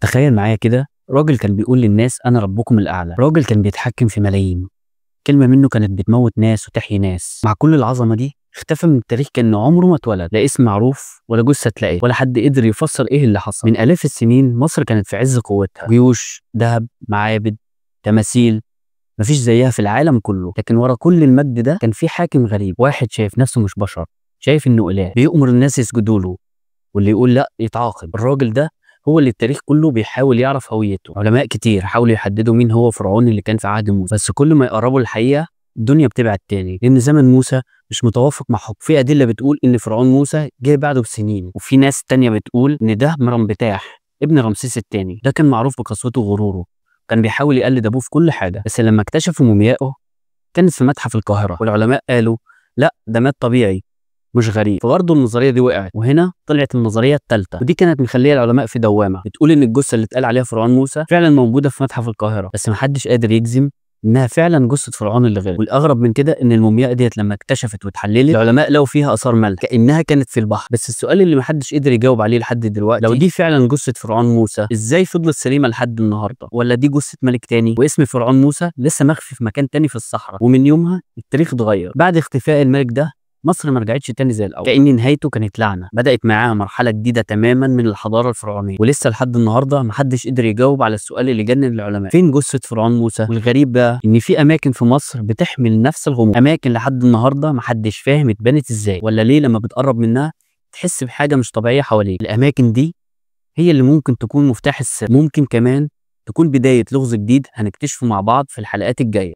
تخيل معايا كده راجل كان بيقول للناس أنا ربكم الأعلى، راجل كان بيتحكم في ملايين، كلمة منه كانت بتموت ناس وتحيي ناس. مع كل العظمة دي اختفى من التاريخ كأنه عمره ما اتولد، لا اسم معروف ولا جثة اتلقت ولا حد قدر يفسر ايه اللي حصل. من آلاف السنين مصر كانت في عز قوتها، جيوش، ذهب، معابد، تماثيل مفيش زيها في العالم كله. لكن ورا كل المجد ده كان في حاكم غريب، واحد شايف نفسه مش بشر، شايف انه إله بيأمر الناس يسجدوا له، واللي يقول لا يتعاقب. الراجل ده هو اللي التاريخ كله بيحاول يعرف هويته. علماء كتير حاولوا يحددوا مين هو فرعون اللي كان في عهد موسى، بس كل ما يقربوا الحقيقة الدنيا بتبعد تاني، لأن زمن موسى مش متوافق مع حكم. في أدلة بتقول إن فرعون موسى جه بعده بسنين، وفي ناس تانية بتقول إن ده مرمبتاح ابن رمسيس الثاني. ده كان معروف بقسوته وغروره، كان بيحاول يقلد أبوه في كل حاجة. بس لما اكتشفوا موميائه كانت في متحف القاهرة، والعلماء قالوا لا ده مات طبيعي مش غريب، فبرضه النظريه دي وقعت. وهنا طلعت النظريه الثالثه، ودي كانت مخليه العلماء في دوامه، بتقول ان الجثه اللي اتقال عليها فرعون موسى فعلا موجوده في متحف القاهره، بس محدش قادر يجزم انها فعلا جثه فرعون اللي غير. والاغرب من كده ان المومياء ديت لما اتكشفت واتحللت العلماء لقوا فيها اثار ملح كانها كانت في البحر. بس السؤال اللي محدش قدر يجاوب عليه لحد دلوقتي، لو دي فعلا جثه فرعون موسى ازاي فضلت سليمه لحد النهارده؟ ولا دي جثه ملك تاني واسم فرعون موسى لسه مخفي في مكان تاني في الصحراء؟ ومن يومها التاريخ اتغير. بعد اختفاء الملك ده مصر ما رجعتش تاني زي الاول، كأن نهايته كانت لعنه، بدأت معاها مرحله جديده تماما من الحضاره الفرعونيه. ولسه لحد النهارده محدش قدر يجاوب على السؤال اللي جنن العلماء، فين جثه فرعون موسى؟ والغريب بقى ان في اماكن في مصر بتحمل نفس الغموض، اماكن لحد النهارده محدش فاهم اتبنت ازاي ولا ليه لما بتقرب منها تحس بحاجه مش طبيعيه حواليك. الاماكن دي هي اللي ممكن تكون مفتاح السر، ممكن كمان تكون بدايه لغز جديد هنكتشفه مع بعض في الحلقات الجايه.